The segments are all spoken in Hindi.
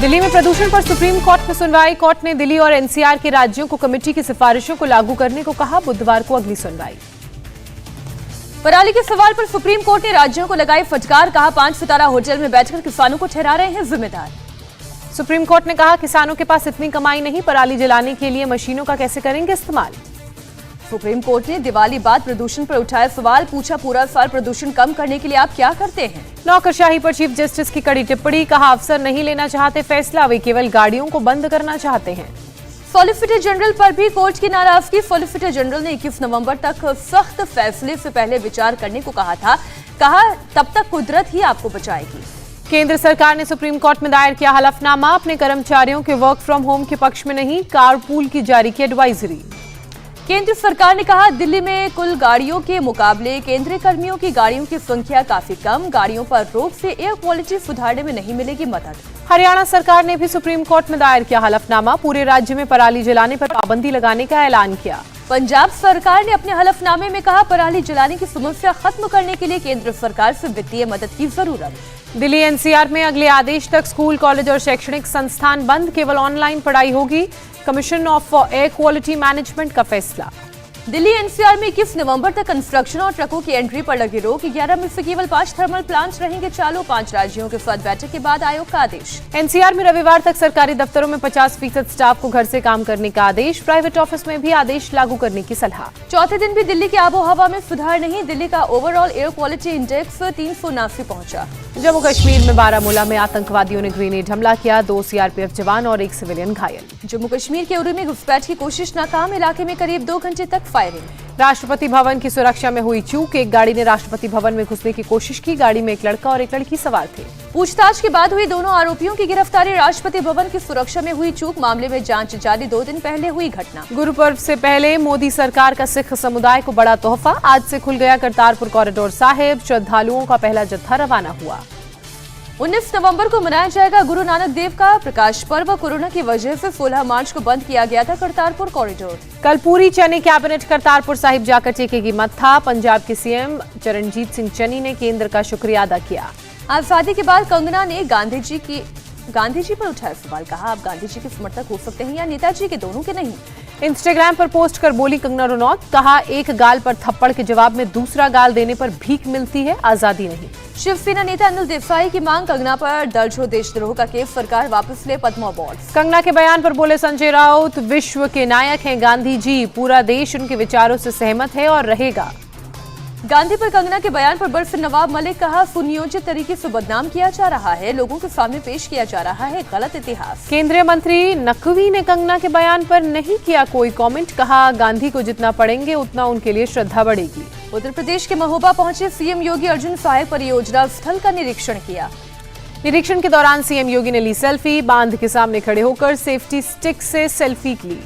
दिल्ली में प्रदूषण पर सुप्रीम कोर्ट में सुनवाई। कोर्ट ने दिल्ली और एनसीआर के राज्यों को कमेटी की सिफारिशों को लागू करने को कहा। बुधवार को अगली सुनवाई। पराली के सवाल पर सुप्रीम कोर्ट ने राज्यों को लगाई फटकार। कहा 5 सितारा होटल में बैठकर किसानों को ठहरा रहे हैं जिम्मेदार। सुप्रीम कोर्ट ने कहा किसानों के पास इतनी कमाई नहीं, पराली जलाने के लिए मशीनों का कैसे करेंगे इस्तेमाल। सुप्रीम कोर्ट ने दिवाली बाद प्रदूषण पर उठाया सवाल। पूछा पूरा साल प्रदूषण कम करने के लिए आप क्या करते हैं। नौकरशाही पर चीफ जस्टिस की कड़ी टिप्पणी। कहा अफसर नहीं लेना चाहते फैसला, वे केवल गाड़ियों को बंद करना चाहते हैं। सॉलिसिटर जनरल पर भी कोर्ट की नाराजगी। सॉलिसिटर जनरल ने 21 नवंबर तक सख्त फैसले से पहले विचार करने को कहा था। कहा तब तक कुदरत ही आपको बचाएगी। केंद्र सरकार ने सुप्रीम कोर्ट में दायर किया हलफनामा। अपने कर्मचारियों के वर्क फ्रॉम होम के पक्ष में नहीं, कारपूल की जारी की एडवाइजरी। केंद्र सरकार ने कहा दिल्ली में कुल गाड़ियों के मुकाबले केंद्रीय कर्मियों की गाड़ियों की संख्या काफी कम। गाड़ियों पर रोक से एयर क्वालिटी सुधारने में नहीं मिलेगी मदद। हरियाणा सरकार ने भी सुप्रीम कोर्ट में दायर किया हलफनामा। पूरे राज्य में पराली जलाने पर पाबंदी लगाने का ऐलान किया। पंजाब सरकार ने अपने हलफनामे में कहा पराली जलाने की समस्या खत्म करने के लिए केंद्र सरकार से वित्तीय मदद की जरूरत। दिल्ली एनसीआर में अगले आदेश तक स्कूल, कॉलेज और शैक्षणिक संस्थान बंद, केवल ऑनलाइन पढ़ाई होगी। Commission of air quality management का फैसला। दिल्ली एनसीआर में 21 नवंबर तक कंस्ट्रक्शन और ट्रकों की एंट्री पर लगी रोक। 11 में से केवल 5 थर्मल प्लांट्स रहेंगे चालू। 5 राज्यों के साथ बैठक के बाद आयोग का आदेश। एनसीआर में रविवार तक सरकारी दफ्तरों में 50% स्टाफ को घर से काम करने का आदेश। प्राइवेट ऑफिस में भी आदेश लागू करने की सलाह। चौथे दिन भी दिल्ली की आबोहवा में सुधार नहीं। दिल्ली का ओवरऑल एयर क्वालिटी इंडेक्स 379 पहुंचा। जम्मू कश्मीर में बारामूला में आतंकवादियों ने ग्रेनेड हमला किया। 2 सीआरपीएफ जवान और 1 सिविलियन घायल। जम्मू कश्मीर के उरी में घुसपैठ की कोशिश नाकाम। इलाके में करीब 2 घंटे तक फायरिंग। राष्ट्रपति भवन की सुरक्षा में हुई चूक। एक गाड़ी ने राष्ट्रपति भवन में घुसने की कोशिश की। गाड़ी में एक लड़का और एक लड़की सवार थे। पूछताछ के बाद हुई दोनों आरोपियों की गिरफ्तारी। राष्ट्रपति भवन की सुरक्षा में हुई चूक मामले में जांच जारी। 2 दिन पहले हुई घटना। गुरु पर्व से पहले मोदी सरकार का सिख समुदाय को बड़ा तोहफा। आज से खुल गया करतारपुर कॉरिडोर साहिब। श्रद्धालुओं का पहला जत्था रवाना हुआ। 19 नवंबर को मनाया जाएगा गुरु नानक देव का प्रकाश पर्व। कोरोना की वजह से 16 मार्च को बंद किया गया था करतारपुर कॉरिडोर। कल पूरी चनी कैबिनेट करतारपुर साहिब जाकर टेकेगी मत्था। पंजाब के सीएम चरणजीत सिंह चन्नी ने केंद्र का शुक्रिया अदा किया। आजादी के बाद कंगना ने गांधी जी पर उठाया सवाल। कहा आप गांधी जी के समर्थक हो सकते हैं या नेताजी के, दोनों के नहीं। इंस्टाग्राम पर पोस्ट कर बोली कंगना रनौत। कहा एक गाल पर थप्पड़ के जवाब में दूसरा गाल देने पर भीख मिलती है, आजादी नहीं। शिवसेना नेता अनिल देसाई की मांग। कंगना पर दर्ज हो देशद्रोह का केस, सरकार वापस ले पद्म अवार्ड। कंगना के बयान पर बोले संजय राउत, विश्व के नायक हैं गांधी जी, पूरा देश उनके विचारों से सहमत है और रहेगा। गांधी पर कंगना के बयान पर बर्फ नवाब मलिक। कहा सुनियोजित तरीके से बदनाम किया जा रहा है, लोगों के सामने पेश किया जा रहा है गलत इतिहास। केंद्रीय मंत्री नकवी ने कंगना के बयान पर नहीं किया कोई कमेंट। कहा गांधी को जितना पढ़ेंगे उतना उनके लिए श्रद्धा बढ़ेगी। उत्तर प्रदेश के महोबा पहुंचे सीएम योगी। अर्जुन सहायक परियोजना स्थल का निरीक्षण किया। निरीक्षण के दौरान सीएम योगी ने ली सेल्फी। बांध के सामने खड़े होकर सेफ्टी स्टिक से सेल्फी ली।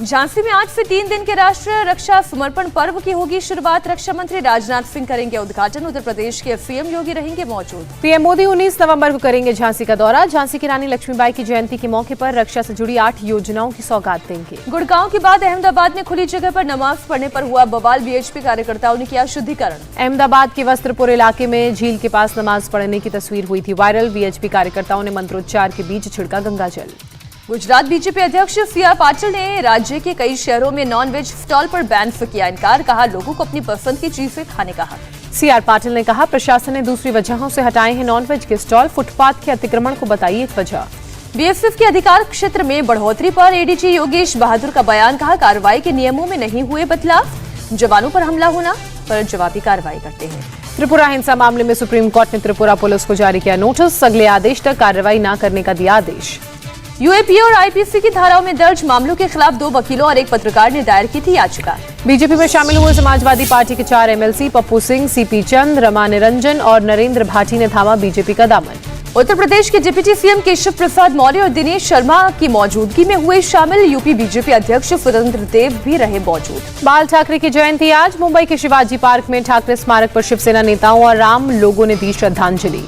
झांसी में आज से 3 दिन के राष्ट्रीय रक्षा समर्पण पर्व की होगी शुरुआत। रक्षा मंत्री राजनाथ सिंह करेंगे उद्घाटन। उत्तर प्रदेश के सीएम योगी रहेंगे मौजूद। पीएम मोदी 19 नवंबर को करेंगे झांसी का दौरा। झांसी की रानी लक्ष्मीबाई की जयंती के मौके पर रक्षा से जुड़ी 8 योजनाओं की सौगात देंगे। गुड़गांव के बाद अहमदाबाद में खुली जगह पर नमाज पढ़ने पर हुआ बवाल। बीएचपी कार्यकर्ताओं ने किया शुद्धिकरण। अहमदाबाद के वस्त्रपुर इलाके में झील के पास नमाज पढ़ने की तस्वीर हुई थी वायरल। बीएचपी कार्यकर्ताओं ने मंत्रोच्चार के बीच छिड़का गंगा जल। गुजरात बीजेपी अध्यक्ष सीआर पाटिल ने राज्य के कई शहरों में नॉनवेज स्टॉल पर बैन से किया इनकार। कहा लोगों को अपनी पसंद की चीजें खाने का हक। सीआर पाटिल ने कहा प्रशासन ने दूसरी वजहों से हटाए हैं नॉनवेज के स्टॉल। फुटपाथ के अतिक्रमण को बताई एक वजह। बीएसएफ के अधिकार क्षेत्र में बढ़ोतरी पर एडीजी योगेश बहादुर का बयान। कहा कार्रवाई के नियमों में नहीं हुए बदलाव। जवानों पर हमला होना पर जवाबी कार्रवाई करते हैं। त्रिपुरा हिंसा मामले में सुप्रीम कोर्ट ने त्रिपुरा पुलिस को जारी किया नोटिस। अगले आदेश तक कार्रवाई न करने का दिया आदेश। यूएपीए और आईपीसी की धाराओं में दर्ज मामलों के खिलाफ 2 वकीलों और 1 पत्रकार ने दायर की थी याचिका। बीजेपी में शामिल हुए समाजवादी पार्टी के 4 एमएलसी पप्पू सिंह, सीपी चंद, रमा निरंजन और नरेंद्र भाटी ने थामा बीजेपी का दामन। उत्तर प्रदेश के डिप्टी सीएम केशव प्रसाद मौर्य और दिनेश शर्मा की मौजूदगी में हुए शामिल। यूपी बीजेपी अध्यक्ष सुरेंद्र देव भी रहे मौजूद। बाल ठाकरे की जयंती आज। मुंबई के शिवाजी पार्क में ठाकरे स्मारक पर शिवसेना नेताओं और आम लोगों ने दी श्रद्धांजलि।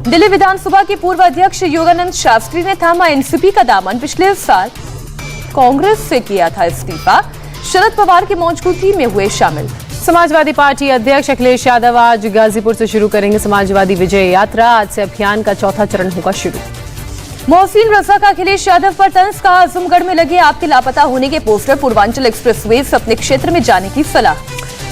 दिल्ली विधानसभा के पूर्व अध्यक्ष योगानंद शास्त्री ने थामा एनसीपी का दामन। पिछले साल कांग्रेस से किया था इस्तीफा। शरद पवार की मौजूदगी में हुए शामिल। समाजवादी पार्टी अध्यक्ष अखिलेश यादव आज गाजीपुर से शुरू करेंगे समाजवादी विजय यात्रा। आज से अभियान का चौथा चरण होगा शुरू। मोहसिन रजा का अखिलेश यादव पर तंज, कहा आजमगढ़ में लगे आपके लापता होने के पोस्टर पूर्वांचल एक्सप्रेसवे से अपने क्षेत्र में जाने की सलाह।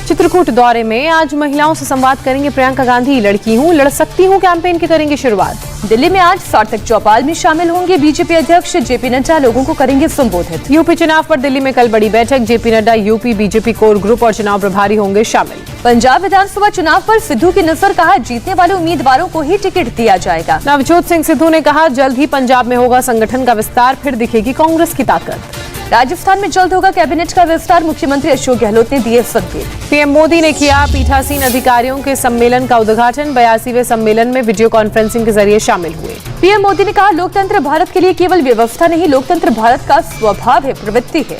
चित्रकूट दौरे में आज महिलाओं से संवाद करेंगे प्रियंका गांधी। लड़की हूं, लड़ सकती हूं कैंपेन की करेंगे शुरुआत। दिल्ली में आज सार्थक चौपाल में शामिल होंगे बीजेपी अध्यक्ष जेपी नड्डा, लोगों को करेंगे संबोधित। यूपी चुनाव पर दिल्ली में कल बड़ी बैठक, JP Nadda UP BJP core group और चुनाव प्रभारी होंगे शामिल। पंजाब विधानसभा चुनाव पर सिद्धू की नजर, कहा जीतने वाले उम्मीदवारों को ही टिकट दिया जाएगा। नवजोत सिंह सिद्धू ने कहा जल्द ही पंजाब में होगा संगठन का विस्तार, फिर दिखेगी कांग्रेस की ताकत। राजस्थान में जल्द होगा कैबिनेट का विस्तार, मुख्यमंत्री अशोक गहलोत ने दिए संकेत। पीएम मोदी ने किया पीठासीन अधिकारियों के सम्मेलन का उद्घाटन, 82वें सम्मेलन में वीडियो कॉन्फ्रेंसिंग के जरिए शामिल हुए। पीएम मोदी ने कहा लोकतंत्र भारत के लिए केवल व्यवस्था नहीं, लोकतंत्र भारत का स्वभाव है, प्रवृत्ति है।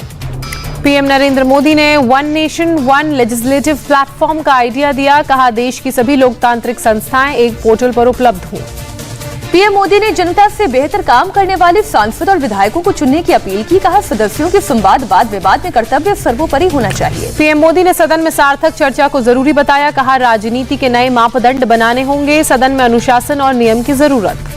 पीएम नरेंद्र मोदी ने one nation one legislative platform का आइडिया दिया, कहा देश की सभी लोकतांत्रिक संस्थाएं एक पोर्टल पर उपलब्ध हों। पीएम मोदी ने जनता से बेहतर काम करने वाले सांसद और विधायकों को चुनने की अपील की, कहा सदस्यों के संवाद वाद विवाद में कर्तव्य सर्वोपरि होना चाहिए। पीएम मोदी ने सदन में सार्थक चर्चा को जरूरी बताया, कहा राजनीति के नए मापदंड बनाने होंगे, सदन में अनुशासन और नियम की जरूरत।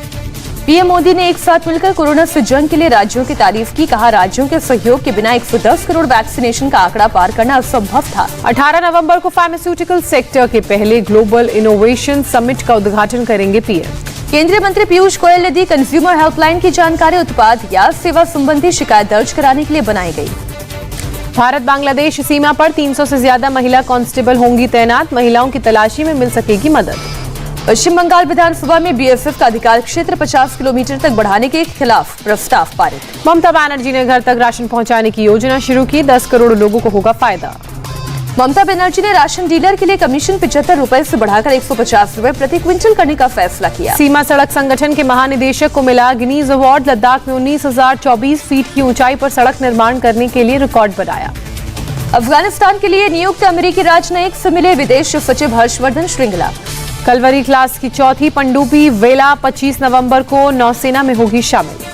पीएम मोदी ने एक साथ मिलकर कोरोना से जंग के लिए राज्यों की तारीफ की, कहा राज्यों के सहयोग के बिना 110 करोड़ वैक्सीनेशन का आंकड़ा पार करना असंभव था। 18 नवंबर को फार्मास्यूटिकल सेक्टर के पहले ग्लोबल इनोवेशन समिट का उद्घाटन करेंगे पीएम। केंद्रीय मंत्री पीयूष गोयल ने दी कंज्यूमर हेल्पलाइन की जानकारी, उत्पाद या सेवा संबंधी शिकायत दर्ज कराने के लिए बनाई गई। भारत बांग्लादेश सीमा पर 300 से ज्यादा महिला कांस्टेबल होंगी तैनात, महिलाओं की तलाशी में मिल सकेगी मदद। पश्चिम बंगाल विधानसभा में बीएसएफ का अधिकार क्षेत्र 50 किलोमीटर तक बढ़ाने के खिलाफ प्रस्ताव पारित। ममता बनर्जी ने घर तक राशन पहुंचाने की योजना शुरू की, 10 करोड़ लोगों को होगा फायदा। ममता बनर्जी ने राशन डीलर के लिए कमीशन 75 रुपए से बढ़ाकर 150 रुपए प्रति क्विंटल करने का फैसला किया। सीमा सड़क संगठन के महानिदेशक को मिला गिनीज अवार्ड, लद्दाख में 19,024 फीट की ऊंचाई पर सड़क निर्माण करने के लिए रिकॉर्ड बनाया। अफगानिस्तान के लिए नियुक्त अमेरिकी राजनयिक से मिले विदेश सचिव हर्षवर्धन श्रृंगला। कलवरी क्लास की चौथी पनडुब्बी वेला 25 नवंबर को नौसेना में होगी शामिल।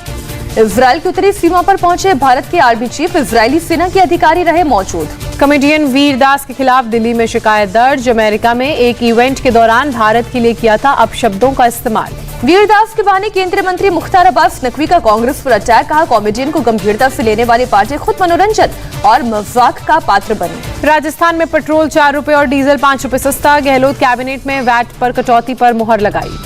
इजरायल की उत्तरी सीमा पर पहुंचे भारत के आर्मी चीफ, इजरायली सेना के अधिकारी रहे मौजूद। कॉमेडियन वीर दास के खिलाफ दिल्ली में शिकायत दर्ज, अमेरिका में एक इवेंट के दौरान भारत के लिए किया था अपशब्दों का इस्तेमाल। वीर दास के बहाने केंद्रीय मंत्री मुख्तार अब्बास नकवी का कांग्रेस पर अटैक, कहा कॉमेडियन को गंभीरता से लेने वाली पार्टी खुद मनोरंजन और मजाक का पात्र बनी। राजस्थान में पेट्रोल 4 रुपए और डीजल 5 रुपए सस्ता, गहलोत कैबिनेट में वैट पर कटौती पर मुहर लगाई।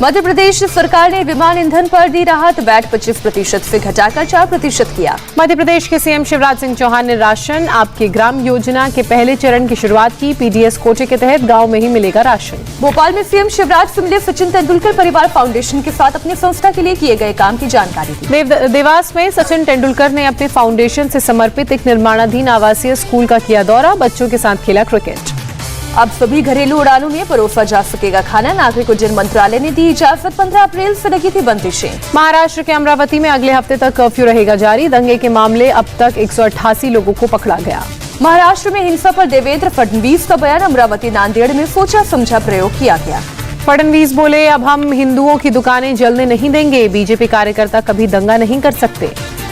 मध्य प्रदेश सरकार ने विमान ईंधन पर दी राहत, वैट 25% से घटाकर 4% किया। मध्य प्रदेश के सीएम शिवराज सिंह चौहान ने राशन आपके ग्राम योजना के पहले चरण की शुरुआत की, पीडीएस कोटे के तहत गांव में ही मिलेगा राशन। भोपाल में सीएम शिवराज से मिले सचिन तेंदुलकर परिवार फाउंडेशन के साथ अपनी संस्था के लिए किए गए काम की जानकारी दी। देवास में सचिन तेंदुलकर ने अपने फाउंडेशन से समर्पित एक निर्माणाधीन आवासीय स्कूल का किया दौरा, बच्चों के साथ खेला क्रिकेट। अब सभी घरेलू उड़ानों में परोसा जा सकेगा खाना, नागरिक उड्डयन मंत्रालय ने दी इजाजत, 15 अप्रैल से लगी थी बंदिशें। महाराष्ट्र के अमरावती में अगले हफ्ते तक कर्फ्यू रहेगा जारी, दंगे के मामले अब तक 188 लोगों को पकड़ा गया। महाराष्ट्र में हिंसा पर देवेंद्र फडणवीस का बयान, अमरावती नांदेड़ में सोचा समझा प्रयोग किया गया। फडणवीस बोले अब हम हिंदुओं की दुकानें जलने नहीं देंगे, बीजेपी कार्यकर्ता कभी दंगा नहीं कर सकते।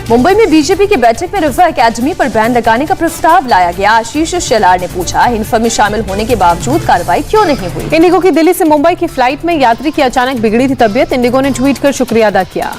मुंबई में बीजेपी की बैठक में रजा एकेडमी पर बैन लगाने का प्रस्ताव लाया गया। आशीष शेलार ने पूछा हिंसा में शामिल होने के बावजूद कार्रवाई क्यों नहीं हुई। इंडिगो की दिल्ली से मुंबई की फ्लाइट में यात्री की अचानक बिगड़ी थी तबीयत, इंडिगो ने ट्वीट कर शुक्रिया अदा किया।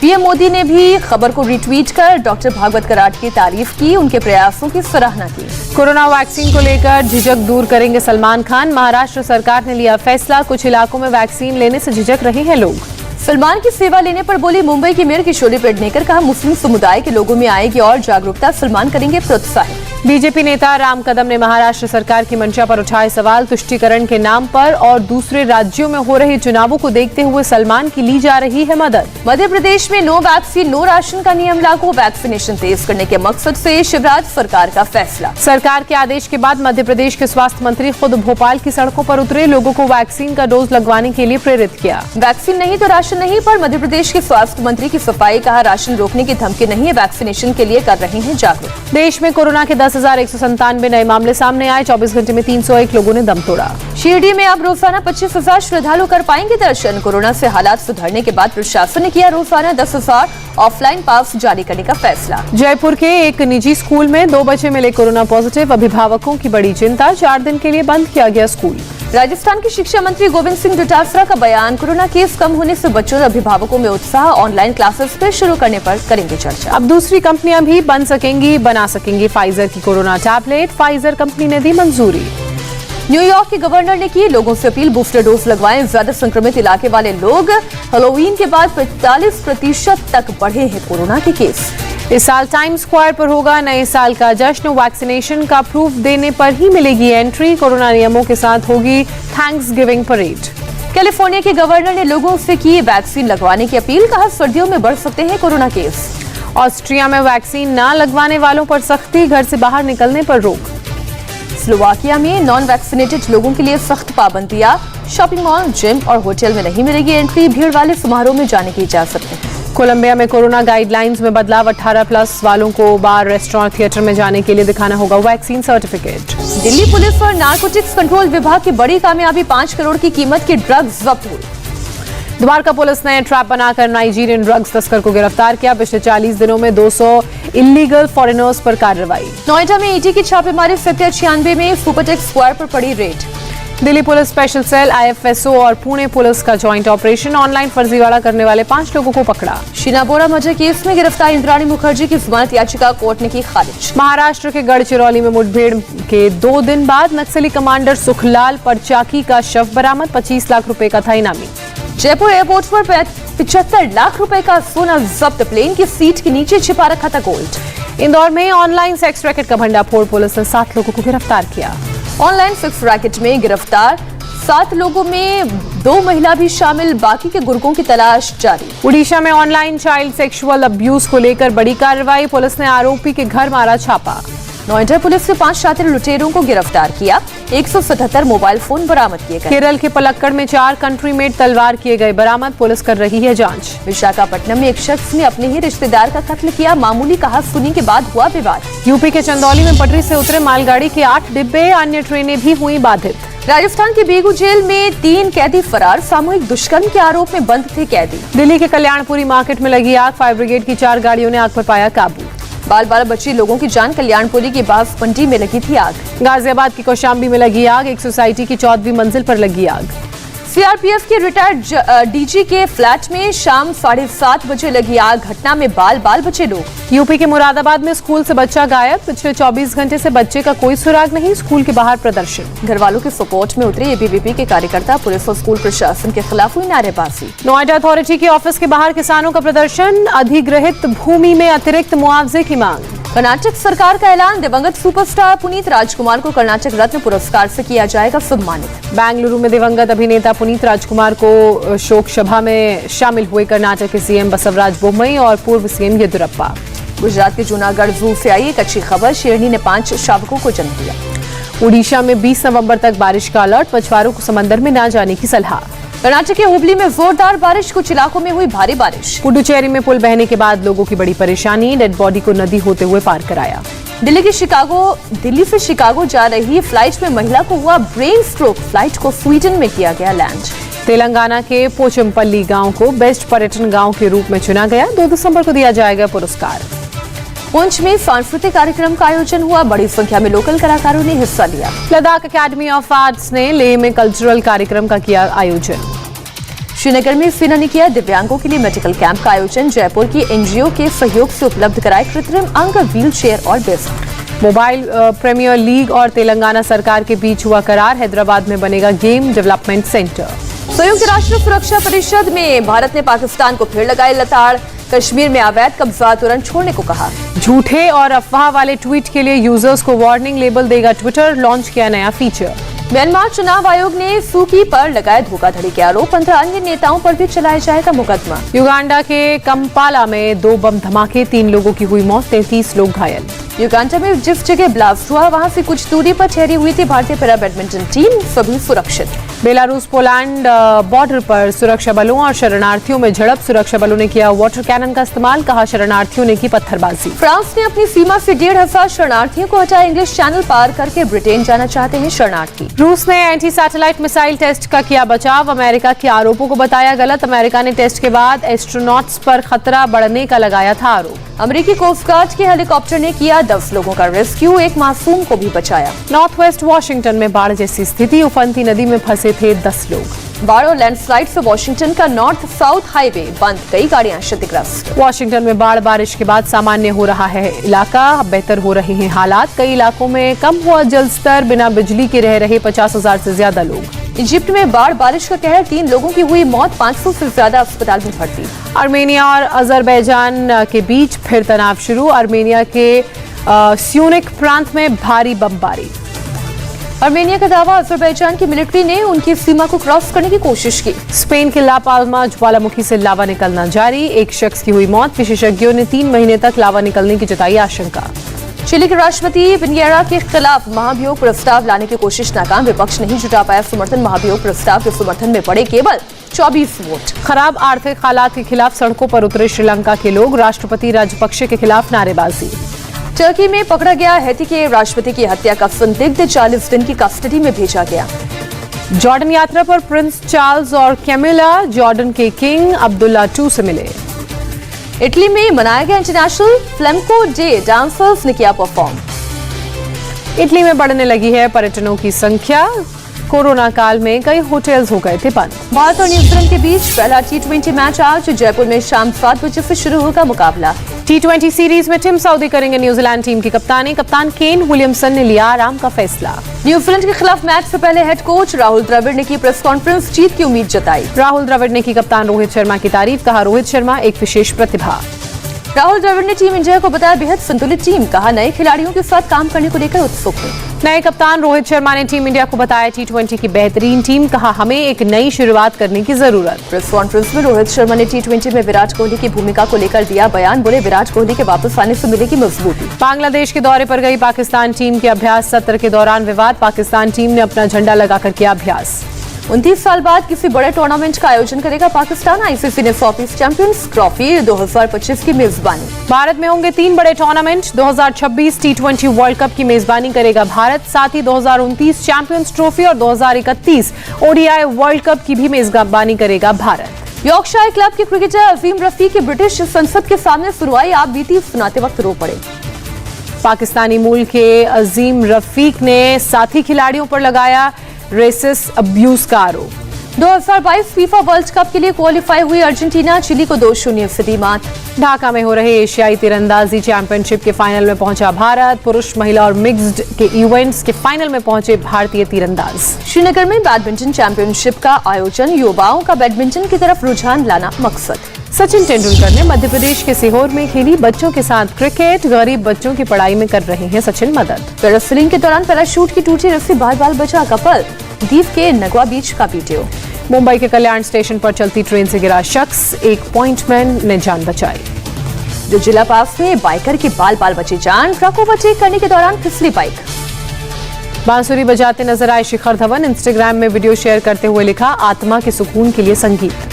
पीएम मोदी ने भी खबर को रिट्वीट कर डॉक्टर भागवत कराट की तारीफ की, उनके प्रयासों की सराहना की। कोरोना वैक्सीन को लेकर झिझक दूर करेंगे सलमान खान, महाराष्ट्र सरकार ने लिया फैसला, कुछ इलाकों में वैक्सीन लेने से झिझक रहे हैं लोग। सलमान की सेवा लेने पर बोली मुंबई की मेयर किशोरी पेडनेकर, कहा मुस्लिम समुदाय के लोगों में आएगी और जागरूकता, सलमान करेंगे प्रोत्साहित। बीजेपी नेता राम कदम ने महाराष्ट्र सरकार की मंशा पर उठाए सवाल, तुष्टीकरण के नाम पर और दूसरे राज्यों में हो रहे चुनावों को देखते हुए सलमान की ली जा रही है मदद। मध्य प्रदेश में नो वैक्सीन नो राशन का नियम लागू, वैक्सीनेशन तेज करने के मकसद से शिवराज सरकार का फैसला। सरकार के आदेश के बाद मध्य प्रदेश के स्वास्थ्य मंत्री खुद भोपाल की सड़कों पर उतरे, लोगों को वैक्सीन का डोज लगवाने के लिए प्रेरित किया। वैक्सीन नहीं तो राशन नहीं पर मध्य प्रदेश के स्वास्थ्य मंत्री की सफाई, कहा राशन रोकने की धमकी नहीं है, वैक्सीनेशन के लिए कर रहे हैं जागरूक। देश में कोरोना के 10 10,197 नए मामले सामने आए। 24 घंटे में 301 लोगों ने दम तोड़ा। शिरडी में अब रोजाना 25,000 श्रद्धालु कर पाएंगे दर्शन। कोरोना से हालात सुधरने के बाद प्रशासन ने किया रोजाना 10,000 ऑफलाइन पास जारी करने का फैसला। जयपुर के एक निजी स्कूल में 2 बच्चे मिले कोरोना पॉजिटिव। अभिभावकों की बड़ी चिंता, 4 दिन के लिए बंद किया गया स्कूल। राजस्थान के शिक्षा मंत्री गोविंद सिंह डोटासरा का बयान, कोरोना केस कम होने से बच्चों और अभिभावकों में उत्साह, ऑनलाइन क्लासेस फिर शुरू करने पर करेंगे चर्चा। अब दूसरी कंपनियां भी बना सकेंगी फाइजर की कोरोना टैबलेट। फाइजर कंपनी ने दी मंजूरी। न्यूयॉर्क के गवर्नर ने की लोगों से अपील, बूस्टर डोज लगवाएं। ज्यादा संक्रमित इलाके वाले लोग। हैलोवीन के बाद 45% तक बढ़े हैं कोरोना के केस। इस साल टाइम्स स्क्वायर पर होगा नए साल का जश्न। वैक्सीनेशन का प्रूफ देने पर ही मिलेगी एंट्री। कोरोना नियमों के साथ होगी थैंक्सगिविंग परेड। कैलिफोर्निया के गवर्नर ने लोगों से की वैक्सीन लगवाने की अपील, कहा सर्दियों में बढ़ सकते हैं कोरोना केस। ऑस्ट्रिया में वैक्सीन न लगवाने वालों पर सख्ती, घर से बाहर निकलने पर रोक। स्लोवाकिया में नॉन वैक्सीनेटेड लोगों के लिए सख्त पाबंदियां। शॉपिंग मॉल, जिम और होटल में नहीं मिलेगी एंट्री। भीड़ वाले समारोह में जाने की इजाजत नहीं। कोलंबिया में कोरोना गाइडलाइंस में बदलाव। 18+ वालों को बार, रेस्टोरेंट, थिएटर में जाने के लिए दिखाना होगा वैक्सीन सर्टिफिकेट। दिल्ली पुलिस और नारकोटिक्स कंट्रोल विभाग की बड़ी कामयाबी, 5 करोड़ की कीमत की ड्रग्स जब्त हुई। द्वारका पुलिस ने ट्रैप बनाकर नाइजीरियन ड्रग्स तस्कर को गिरफ्तार किया। पिछले 40 दिनों में 200 इलीगल फॉरेनर्स पर कार्रवाई। नोएडा में ईडी की छापेमारी, 97 में सुपरटेक्स स्क्वायर पर पड़ी raid. Delhi police special cell, IFSO और पुणे पुलिस का जॉइंट ऑपरेशन। ऑनलाइन फर्जीवाड़ा करने वाले 5 लोगों को पकड़ा। शीना बोरा मर्डर केस में गिरफ्तार इंद्राणी मुखर्जी की जमानत याचिका कोर्ट ने की खारिज। महाराष्ट्र के गढ़चिरौली में मुठभेड़ के 2 दिन बाद नक्सली कमांडर सुखलाल परचाकी का शव बरामद। 25 लाख रुपए का था इनामी। जयपुर एयरपोर्ट पर 75 लाख रुपए का सोना जब्त। प्लेन की सीट के नीचे छिपा रखा था गोल्ड। इंदौर में ऑनलाइन सेक्स रैकेट का भंडाफोड़, पुलिस ने 7 लोगों को गिरफ्तार किया। ऑनलाइन सेक्स रैकेट में गिरफ्तार 7 लोगों में 2 महिला भी शामिल, बाकी के गुर्गों की तलाश जारी। उड़ीसा में ऑनलाइन चाइल्ड सेक्सुअल अब्यूज को लेकर बड़ी कार्रवाई, पुलिस ने आरोपी के घर मारा छापा। नोएडा पुलिस ने 5 शातिर लुटेरों को गिरफ्तार किया। 177 मोबाइल फोन बरामद किए गए। केरल के पलक्कड़ में 4 कंट्री मेड तलवार किए गए बरामद, पुलिस कर रही है जांच। विशाखापट्टनम में एक शख्स ने अपने ही रिश्तेदार का कत्ल किया, मामूली कहासुनी के बाद हुआ विवाद। यूपी के चंदौली में पटरी से उतरे मालगाड़ी के 8 डिब्बे, अन्य ट्रेनें भी हुई बाधित। राजस्थान के बेगू जेल में 3 कैदी फरार, सामूहिक दुष्कर्म के आरोप में बंद थे कैदी। दिल्ली के कल्याणपुरी मार्केट में लगी आग, फायर ब्रिगेड की 4 गाड़ियों ने आग पर पाया काबू। बाल बच्ची लोगों की जान, कल्याणपुरी की बास मंडी में लगी थी आग। गाजियाबाद की कौशाम्बी में लगी आग, एक सोसाइटी की 14वीं मंजिल पर लगी आग। सीआरपीएफ के रिटायर्ड डीजी के फ्लैट में शाम 7:30 बजे लगी आग, घटना में बाल बचे लोग। यूपी के मुरादाबाद में स्कूल से बच्चा गायब, पिछले 24 घंटे से बच्चे का कोई सुराग नहीं, स्कूल के बाहर प्रदर्शन। घर वालों के सपोर्ट में उतरे एबीवीपी के कार्यकर्ता, पुलिस और स्कूल प्रशासन के खिलाफ हुई नारेबाजी। नोएडा अथॉरिटी के ऑफिस के बाहर किसानों का प्रदर्शन, अधिग्रहित भूमि में अतिरिक्त मुआवजे की मांग। कर्नाटक सरकार का ऐलान, दिवंगत सुपरस्टार पुनीत राजकुमार को कर्नाटक रत्न पुरस्कार से किया जाएगा सम्मानित। बेंगलुरु में दिवंगत अभिनेता पुनीत राजकुमार को शोक सभा में शामिल हुए कर्नाटक के सीएम बसवराज बोम्मई और पूर्व सीएम येदियुरप्पा। गुजरात के जूनागढ़ जू से आई एक अच्छी खबर, शेरनी ने 5 शावकों को जन्म दिया। उड़ीसा में 20 नवंबर तक बारिश का अलर्ट, मछुआरों को समंदर में न जाने की सलाह। कर्नाटक के हुबली में जोरदार बारिश, कुछ इलाकों में हुई भारी बारिश। पुडुचेरी में पुल बहने के बाद लोगों की बड़ी परेशानी, डेड बॉडी को नदी होते हुए पार कराया। दिल्ली से शिकागो जा रही फ्लाइट में महिला को हुआ ब्रेन स्ट्रोक, फ्लाइट को स्वीडन में किया गया लैंड। तेलंगाना के पोचमपल्ली गांव को बेस्ट पर्यटन गांव के रूप में चुना गया, 2 दिसंबर को दिया जाएगा पुरस्कार। पुंछ में सांस्कृतिक कार्यक्रम का आयोजन हुआ, बड़ी संख्या में लोकल कलाकारों ने हिस्सा लिया। लद्दाख अकेडमी ऑफ आर्ट्स ने लेह में कल्चरल कार्यक्रम का किया आयोजन। श्रीनगर में सेना ने किया दिव्यांगों के लिए मेडिकल कैंप का आयोजन, जयपुर की एनजीओ के सहयोग से उपलब्ध कराए कृत्रिम अंग, व्हील चेयर और डेस्क। मोबाइल प्रीमियर लीग और तेलंगाना सरकार के बीच हुआ करार, हैदराबाद में बनेगा गेम डेवलपमेंट सेंटर। संयुक्त राष्ट्र सुरक्षा परिषद में भारत ने पाकिस्तान को फिर लगाई लताड़, कश्मीर में अवैध कब्जा तुरंत छोड़ने को कहा। झूठे और अफवाह वाले ट्वीट के लिए यूजर्स को वार्निंग लेबल देगा ट्विटर, लॉन्च किया नया फीचर। म्यांमार चुनाव आयोग ने सूकी पर लगाए धोखाधड़ी के आरोप, 15 अन्य नेताओं पर भी चलाया जाएगा मुकदमा। युगांडा के कंपाला में 2 बम धमाके, 3 लोगों की हुई मौत, 33 लोग घायल। युगांडा में जिस जगह ब्लास्ट हुआ वहां से कुछ दूरी पर ठहरी हुई थी भारतीय पैरा बैडमिंटन टीम, सभी सुरक्षित। बेलारूस पोलैंड बॉर्डर पर सुरक्षा बलों और शरणार्थियों में झड़प, सुरक्षा बलों ने किया वाटर कैनन का इस्तेमाल, कहा शरणार्थियों ने की पत्थरबाजी। फ्रांस ने अपनी सीमा से 1,500 शरणार्थियों को हटाया, इंग्लिश चैनल पार करके ब्रिटेन जाना चाहते हैं शरणार्थी। रूस ने एंटी सैटेलाइट मिसाइल टेस्ट का किया बचाव, अमेरिका के आरोपों को बताया गलत, अमेरिका ने टेस्ट के बाद एस्ट्रोनॉट्स पर खतरा बढ़ने का लगाया था आरोप। अमेरिकी कोस्ट गार्ड के हेलीकॉप्टर ने किया 10 लोगों का रेस्क्यू, एक मासूम को भी बचाया। नॉर्थ वेस्ट वॉशिंगटन में बाढ़ जैसी स्थिति, उफनती नदी में फंसे थे 10 लोग। बाढ़ और लैंडस्लाइड से वॉशिंगटन का नॉर्थ साउथ हाईवे बंद, कई गाड़ियां क्षतिग्रस्त। वॉशिंगटन में बाढ़ बारिश के बाद सामान्य हो रहा है इलाका, बेहतर हो रहे हैं हालात, कई इलाकों में कम हुआ जल स्तर, बिना बिजली के रह रहे 50,000 से ज्यादा लोग। इजिप्ट में बाढ़ बारिश का कहर, 3 लोगों की हुई मौत, 500 से ज्यादा अस्पताल में भर्ती। आर्मेनिया और अजरबैजान के बीच फिर तनाव शुरू, आर्मेनिया के स्यूनिक प्रांत में भारी बमबारी। आर्मेनिया का दावा, अजरबैजान की मिलिट्री ने उनकी सीमा को क्रॉस करने की कोशिश की। स्पेन के ला पाल्मा ज्वालामुखी से लावा निकलना जारी, एक शख्स की हुई मौत, विशेषज्ञों ने 3 महीने तक लावा निकलने की जताई आशंका। चिली के राष्ट्रपति पिनिएरा के खिलाफ महाभियोग प्रस्ताव लाने की कोशिश नाकाम, विपक्ष नहीं जुटा पाया समर्थन, महाभियोग प्रस्ताव के समर्थन में पड़े केवल 24 वोट। खराब आर्थिक हालात के खिलाफ सड़कों पर उतरे श्रीलंका के लोग, राष्ट्रपति राजपक्षे के खिलाफ नारेबाजी। टर्की में पकड़ा गया हैती के राष्ट्रपति की हत्या का संदिग्ध, 40 दिन की कस्टडी में भेजा गया। जॉर्डन यात्रा पर प्रिंस चार्ल्स और कैमिला जॉर्डन के किंग अब्दुल्ला II से मिले। इटली में मनाया गया इंटरनेशनल फ्लेमेंको डे, डांसर्स ने किया परफॉर्म। इटली में बढ़ने लगी है पर्यटकों की संख्या, कोरोना काल में कई होटल्स हो गए थे बंद। भारत और न्यूजीलैंड के बीच पहला T20 मैच आज जयपुर में शाम 7 बजे से शुरू होगा मुकाबला। T20 सीरीज में टिम साउदी करेंगे न्यूजीलैंड टीम की कप्तानी, कप्तान केन विलियमसन ने लिया आराम का फैसला। न्यूजीलैंड के खिलाफ मैच से पहले हेड कोच राहुल द्रविड़ ने की प्रेस कॉन्फ्रेंस, जीत की उम्मीद जताई। राहुल द्रविड़ ने की कप्तान रोहित शर्मा की तारीफ, कहा रोहित शर्मा एक विशेष प्रतिभा। राहुल द्रविड़ ने टीम इंडिया को बताया बेहद संतुलित टीम, कहा नए खिलाड़ियों के साथ काम करने को लेकर उत्सुक है। नए कप्तान रोहित शर्मा ने टीम इंडिया को बताया T20 की बेहतरीन टीम, कहा हमें एक नई शुरुआत करने की जरूरत। प्रेस कॉन्फ्रेंस में रोहित शर्मा ने T20 में विराट कोहली की भूमिका को लेकर दिया बयान, बोले विराट कोहली के वापस आने से मिलेगी मजबूती। बांग्लादेश के दौरे पर गई पाकिस्तान टीम के अभ्यास सत्र के दौरान विवाद, पाकिस्तान टीम ने अपना झंडा लगाकर किया अभ्यास। 29 साल बाद किसी बड़े टूर्नामेंट का आयोजन करेगा पाकिस्तान, ICC ने सौंपी चैंपियंस ट्रॉफी 2025 की मेजबानी। भारत में होंगे 3 बड़े टूर्नामेंट, 2026 T20 वर्ल्ड कप की मेजबानी करेगा भारत, साथ ही 2029 चैंपियंस ट्रॉफी और 2031 ODI वर्ल्ड कप की भी मेजबानी करेगा भारत। यॉर्कशायर क्लब के क्रिकेटर अजीम रफीक की ब्रिटिश संसद के सामने सुनवाई आप बीती सुनाते वक्त रो पड़े। पाकिस्तानी मूल के अजीम रफीक ने साथी खिलाड़ियों पर लगाया रेसिस्ट अब्यूज का आरोप। 2022 फीफा वर्ल्ड कप के लिए क्वालिफाई हुई अर्जेंटीना चिली को 2-0 से दी मात। ढाका में हो रहे एशियाई तीरंदाजी चैंपियनशिप के फाइनल में पहुंचा भारत, पुरुष महिला और मिक्स्ड के इवेंट्स के फाइनल में पहुंचे भारतीय तीरंदाज। श्रीनगर में बैडमिंटन चैंपियनशिप का आयोजन, युवाओं का बैडमिंटन की तरफ रुझान लाना मकसद। सचिन तेंदुलकर ने मध्य प्रदेश के सीहोर में खेली बच्चों के साथ क्रिकेट, गरीब बच्चों की पढ़ाई में कर रहे हैं सचिन मदद। पैरासेलिंग के दौरान पैराशूट की टूटी रस्सी बाल बाल बचा कपल, दीव के नगवा बीच का वीडियो। मुंबई के कल्याण स्टेशन पर चलती ट्रेन से गिरा शख्स, एक पॉइंटमैन ने जान बचाई। जो जिला पास में बाइकर के बाल बाल बची जान, ट्रक ओवरटेक करने के दौरान फिसली बाइक। बांसुरी बजाते नजर आए शिखर धवन, इंस्टाग्राम में वीडियो शेयर करते हुए लिखा आत्मा के सुकून के लिए संगीत।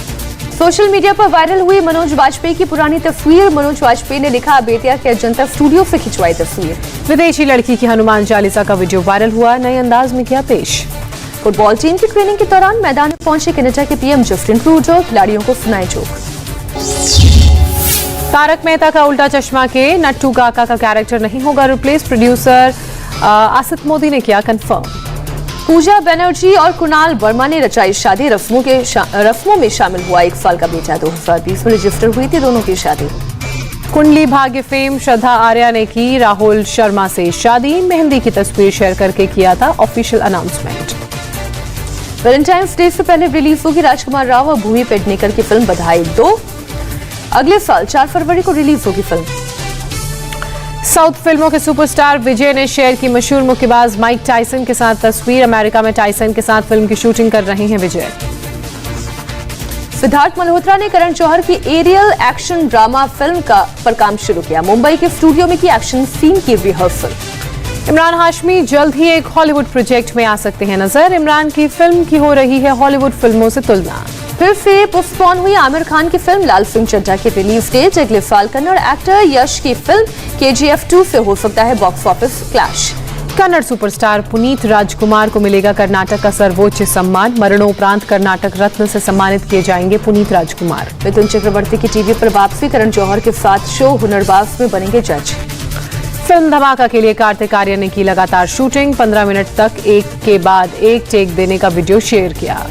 सोशल मीडिया पर वायरल हुई मनोज वाजपेयी की पुरानी तस्वीर, मनोज वाजपेयी ने लिखा बेतिया के अजंता स्टूडियो से खिंचवाई तस्वीर। विदेशी लड़की की हनुमान चालीसा का वीडियो वायरल हुआ, नए अंदाज में किया पेश। फुटबॉल टीम की ट्रेनिंग के दौरान मैदान में पहुंचे कनाडा के पीएम जस्टिन ट्रूडो, खिलाड़ियों को सुनाए जोक। तारक मेहता का उल्टा चश्मा के नट्टू काका का कैरेक्टर नहीं होगा रिप्लेस, प्रोड्यूसर आसिफ मोदी ने किया कंफर्म। पूजा बनर्जी और कुणाल वर्मा ने रचाई शादी, रस्मों में शामिल हुआ 1 साल का बेटा, 2020 में रजिस्टर हुई थी दोनों की शादी। कुंडली भाग्य फेम श्रद्धा आर्या ने की राहुल शर्मा से शादी, मेहंदी की तस्वीर शेयर करके किया था ऑफिशियल अनाउंसमेंट। वैलेंटाइंस डे से पहले रिलीज होगी राजकुमार राव और भूमि पेडनेकर की फिल्म बधाई 2, अगले साल 4 फरवरी को रिलीज होगी फिल्म। साउथ फिल्मों के सुपरस्टार विजय ने शेयर की मशहूर मुक्केबाज माइक टायसन के साथ तस्वीर, अमेरिका में टायसन के साथ फिल्म की शूटिंग कर रहे हैं विजय। सिद्धार्थ मल्होत्रा ने करण जौहर की एरियल एक्शन ड्रामा फिल्म पर काम शुरू किया। मुंबई के स्टूडियो में की एक्शन सीन की रिहर्सल। इमरान हाशमी जल्द ही एक हॉलीवुड प्रोजेक्ट में आ सकते हैं नजर। इमरान की फिल्म की हो रही है हॉलीवुड फिल्मों से तुलना। फिर से पोस्टपोन हुई आमिर खान की फिल्म लाल सिंह चड्ढा की रिलीज डेट। अगले साल कन्नड़ एक्टर यश की फिल्म KGF 2 से हो सकता है box office clash. Kannada superstar Puneeth Rajkumar को मिलेगा कर्नाटक का सर्वोच्च सम्मान। मरणोपरांत कर्नाटक रत्न से सम्मानित किए जाएंगे पुनीत राजकुमार। मिथुन चक्रवर्ती की टीवी पर वापसी। करण जौहर के साथ शो हुनरबाज में बनेंगे जज। फिल्म धमाका के लिए कार्तिक आर्यन ने की लगातार शूटिंग। 15 मिनट तक एक के बाद एक टेक देने का वीडियो शेयर किया।